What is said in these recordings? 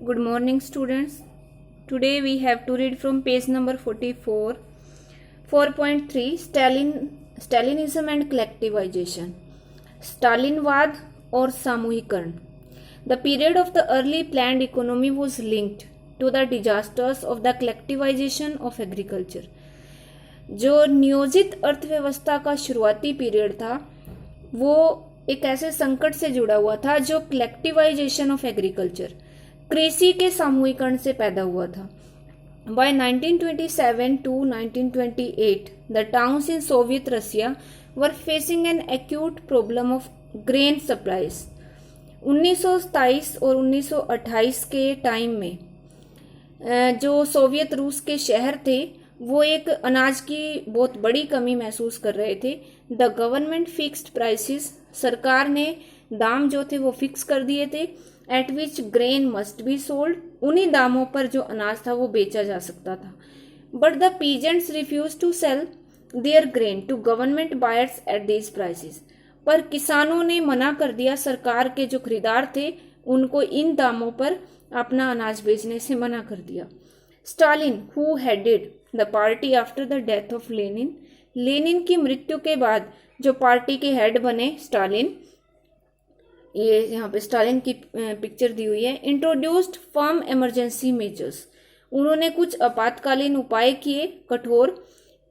Good morning, students. Today we have to read from page number 44, 4.3 Stalinism and collectivization. Stalinwad और सामूहिकरण. The period of the early planned economy was linked to the disasters of the collectivization of agriculture. जो नियोजित अर्थव्यवस्था का शुरुआती period था वो एक ऐसे संकट से जुड़ा हुआ था जो कलेक्टिवाइजेशन ऑफ एग्रीकल्चर, कृषि के सामूहिकरण से पैदा हुआ था. By 1927 to 1928, the towns in Soviet Russia were facing an acute problem of grain supplies. 1927 और 1928 के टाइम में जो सोवियत रूस के शहर थे वो एक अनाज की बहुत बड़ी कमी महसूस कर रहे थे. द गवर्नमेंट फिक्स्ड प्राइसेस, सरकार ने दाम जो थे वो फिक्स कर दिए थे. Eight which grain must be sold, उन्हीं दामों पर जो अनाज था वो बेचा जा सकता था. But the peasants refuse to sell their grain to government buyers at these prices, पर किसानों ने मना कर दिया, सरकार के जो खरीदार थे उनको इन दामों पर अपना अनाज बेचने से मना कर दिया. Stalin who headed the party after the death of Lenin, Lenin की मृत्यु के बाद जो पार्टी के हेड बने स्टालिन, ये यहाँ पे स्टालिन की पिक्चर दी हुई है. इंट्रोड्यूस्ड फर्म इमरजेंसी मेजर्स, उन्होंने कुछ आपातकालीन उपाय किए कठोर.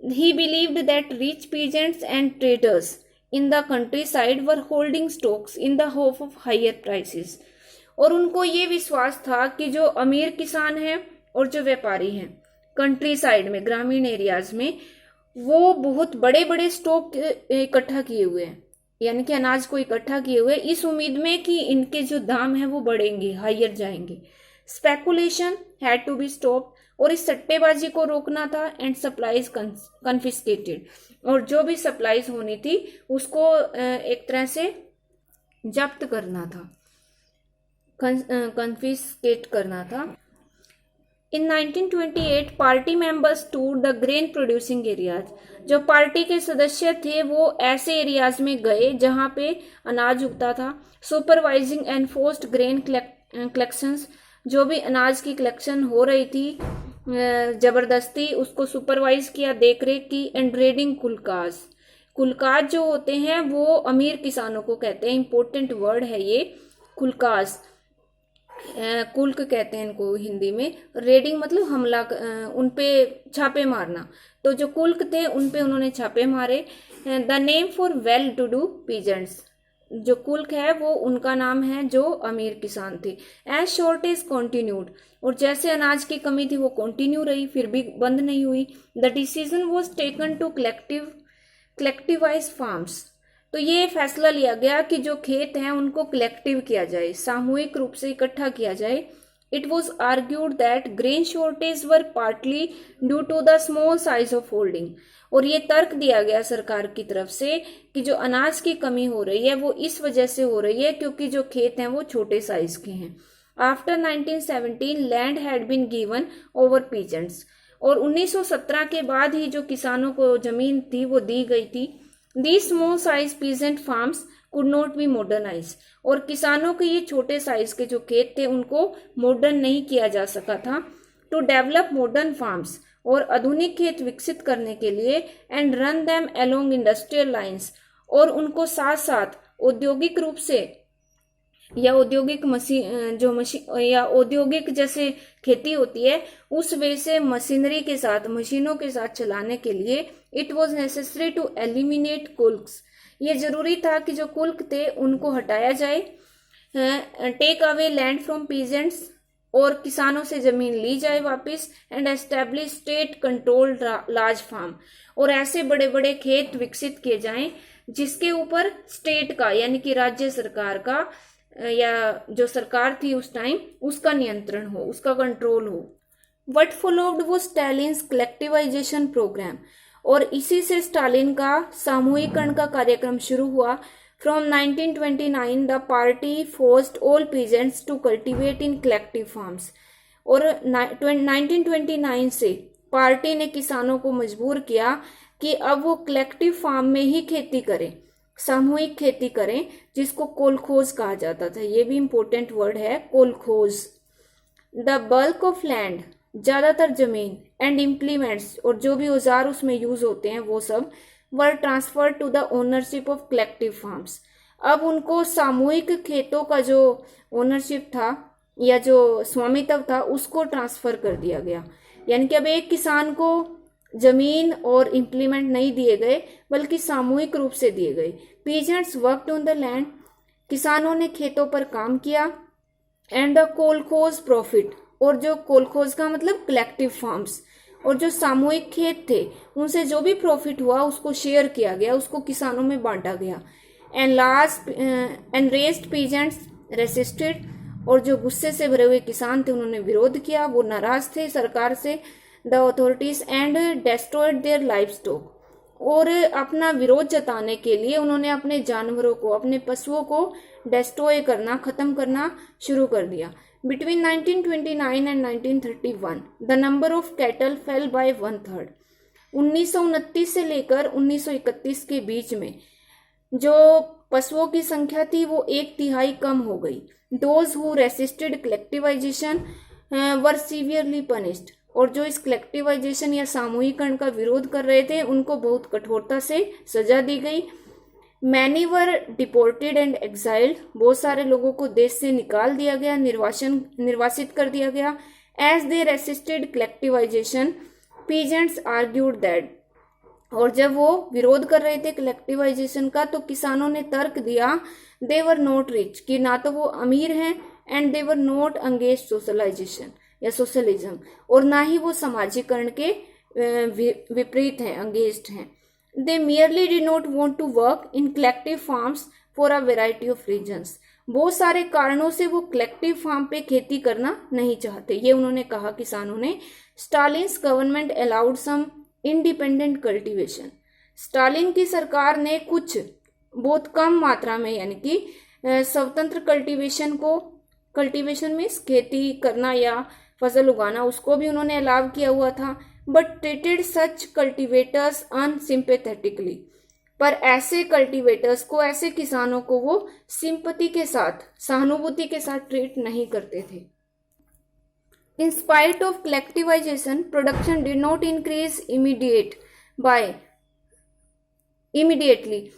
He believed that rich peasants and traders in the countryside were holding stocks in the hope of higher prices, और उनको ये विश्वास था कि जो अमीर किसान हैं और जो व्यापारी हैं कंट्री साइड में, ग्रामीण एरियाज में, वो बहुत बड़े बड़े स्टॉक इकट्ठा किए हुए हैं, यानी कि अनाज को इकट्ठा किए हुए इस उम्मीद में कि इनके जो दाम है वो बढ़ेंगे, हायर जाएंगे. Speculation had to be stop, और इस सट्टेबाजी को रोकना था. एंड सप्लाईज कन्फिस्केटेड, और जो भी सप्लाईज होनी थी उसको एक तरह से जब्त करना था, कन्फिस्केट करना था. इन 1928 party members tour the grain producing areas, जो पार्टी के सदस्य थे वो ऐसे एरियाज में गए जहां पे अनाज उगता था. Supervising and forced grain collections, जो भी अनाज की कलेक्शन हो रही थी जबरदस्ती उसको सुपरवाइज किया, देख रेख की. एंड रेडिंग कुलकाज, कुलकाज जो होते हैं वो अमीर किसानों को कहते हैं, इंपॉर्टेंट वर्ड है ये कुलकाज, कुल्क कहते हैं इनको हिंदी में. रेडिंग मतलब हमला, उनपे छापे मारना, तो जो कुल्क थे उनपे उन्होंने छापे मारे. The name for well to do peasants, जो कुल्क है वो उनका नाम है जो अमीर किसान थे. एज शॉर्टेज कॉन्टिन्यूड, और जैसे अनाज की कमी थी वो कंटिन्यू रही, फिर भी बंद नहीं हुई. The decision was taken to collectivise farms, तो ये फैसला लिया गया कि जो खेत हैं उनको कलेक्टिव किया जाए, सामूहिक रूप से इकट्ठा किया जाए. It was argued that grain shortage were partly due to the small size of holding, और ये तर्क दिया गया सरकार की तरफ से कि जो अनाज की कमी हो रही है वो इस वजह से हो रही है क्योंकि जो खेत हैं वो छोटे साइज के हैं. After 1917 land had been given over peasants, और 1917 के बाद ही जो किसानों को जमीन थी वो दी गई थी. These small size peasant farms could not be modernized, और किसानों के ये छोटे साइज के जो खेत थे उनको मॉडर्न नहीं किया जा सका था. टू डेवलप मॉडर्न फार्म्स, और आधुनिक खेत विकसित करने के लिए. And run them along industrial lines, और उनको साथ साथ औद्योगिक रूप से या औद्योगिक या औद्योगिक जैसे खेती होती है उस वे से मशीनरी के साथ, मशीनों के साथ चलाने के लिए. It was necessary to eliminate kulaks, ये जरूरी था कि जो कुल्क थे उनको हटाया जाए. Take away land from peasants, और किसानों से जमीन ली जाए वापस. And establish state controlled large farm, और ऐसे बड़े बड़े खेत विकसित किए जाएं जिसके ऊपर स्टेट का यानी कि राज्य सरकार का या जो सरकार थी उस टाइम उसका नियंत्रण हो, उसका कंट्रोल हो. वट फॉलोड वो स्टालिन्स कलेक्टिवाइजेशन प्रोग्राम, और इसी से स्टालिन का सामूहिकरण का कार्यक्रम शुरू हुआ. From 1929 the party forced all peasants to cultivate in collective farms, और 1929 से पार्टी ने किसानों को मजबूर किया कि अब वो कलेक्टिव फार्म में ही खेती करें, सामूहिक खेती करें, जिसको कोलखोज कहा जाता था. ये भी इंपॉर्टेंट वर्ड है कोलखोज. द बल्क ऑफ लैंड, ज्यादातर जमीन, एंड इम्प्लीमेंट्स, और जो भी औजार उसमें यूज होते हैं वो सब, were transfer to the ownership of collective farms. अब उनको सामूहिक खेतों का जो ओनरशिप था या जो स्वामित्व था उसको ट्रांसफर कर दिया गया। यानी कि अब एक किसान को जमीन और इम्प्लीमेंट नहीं दिए गए बल्कि सामूहिक रूप से दिए गए। Peasants worked on the land, किसानों ने खेतों पर काम किया। एंड द कोलखोज प्रॉफिट, और जो कोलखोज का मतलब कलेक्टिव फार्म्स, और जो सामूहिक खेत थे उनसे जो भी प्रॉफिट हुआ उसको शेयर किया गया, उसको किसानों में बांटा गया। एंड रेस्ड पीजेंट्स रेसिस्टेड, और जो गुस्से से भरे हुए किसान थे उन्होंने विरोध किया, वो नाराज थे सरकार से, the authorities, and destroyed their life stock, और अपना विरोध जताने के लिए उन्होंने अपने जानवरों को, अपने पशुओं को डेस्ट्रॉय करना, खत्म करना शुरू कर दिया। Between 1929 and 1931 the number of cattle fell by 1/3। 1929 से लेकर 1931 के बीच में जो पशुओं की संख्या थी वो 1/3 कम हो गई। Those who resisted collectivisation were severely punished, और जो इस कलेक्टिवाइजेशन या सामूहिकरण का विरोध कर रहे थे उनको बहुत कठोरता से सजा दी गई। Many were deported and exiled, बहुत सारे लोगों को देश से निकाल दिया गया, निर्वासित कर दिया गया। As they resisted collectivization peasants argued that, और जब वो विरोध कर रहे थे कलेक्टिवाइजेशन का तो किसानों ने तर्क दिया, दे वर नॉट रिच, कि ना तो वो अमीर हैं, and they were not engage socialisation या सोशलिज्म, और ना ही वो सामाजिकरण के विपरीत हैं, अंगेज्ड हैं। They merely did not want to work in collective farms for a variety of reasons, बहुत सारे कारणों से वो कलेक्टिव फार्म पे खेती करना नहीं चाहते, ये उन्होंने कहा किसानों ने। Stalin's government allowed some independent cultivation, Stalin की सरकार ने कुछ बहुत कम मात्रा में यानी कि स्वतंत्र कल्टीवेशन में खेती करना या फसल उगाना उसको भी उन्होंने अलाव किया हुआ था। बट ट्रीटेड सच कल्टीवेटर्स अनसिंपैथेटिकली, पर ऐसे कल्टीवेटर्स को, ऐसे किसानों को वो सिंपैथी के साथ, सहानुभूति के साथ ट्रीट नहीं करते थे। In spite of collectivization, production did not increase immediately.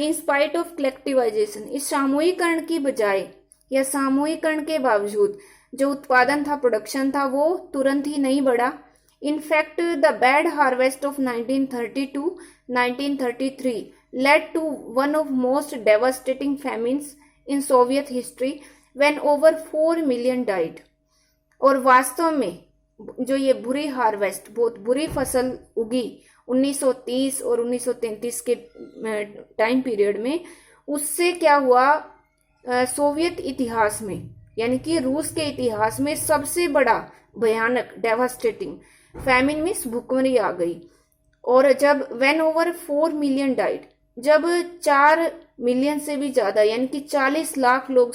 In spite of collectivization, इस सामूहिकरण की बजाय या सामूहिकरण के बावजूद जो उत्पादन था, प्रोडक्शन था, वो तुरंत ही नहीं बढ़ा। In fact, the bad harvest of 1932-1933 led to one of most devastating famines in Soviet history when over 4 million died. और वास्तव में जो ये बुरी हार्वेस्ट, बहुत बुरी फसल उगी 1930 और 1933 के टाइम पीरियड में, उससे क्या हुआ, सोवियत इतिहास में यानी कि रूस के इतिहास में सबसे बड़ा भयानक डेवास्टेटिंग फैमिन मीन्स भुखमरी आ गई। और जब व्हेन ओवर 4 मिलियन डाइड, जब 4 मिलियन से भी ज्यादा यानी कि 40 लाख लोगों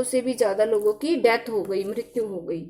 से भी ज्यादा लोगों की डेथ हो गई, मृत्यु हो गई।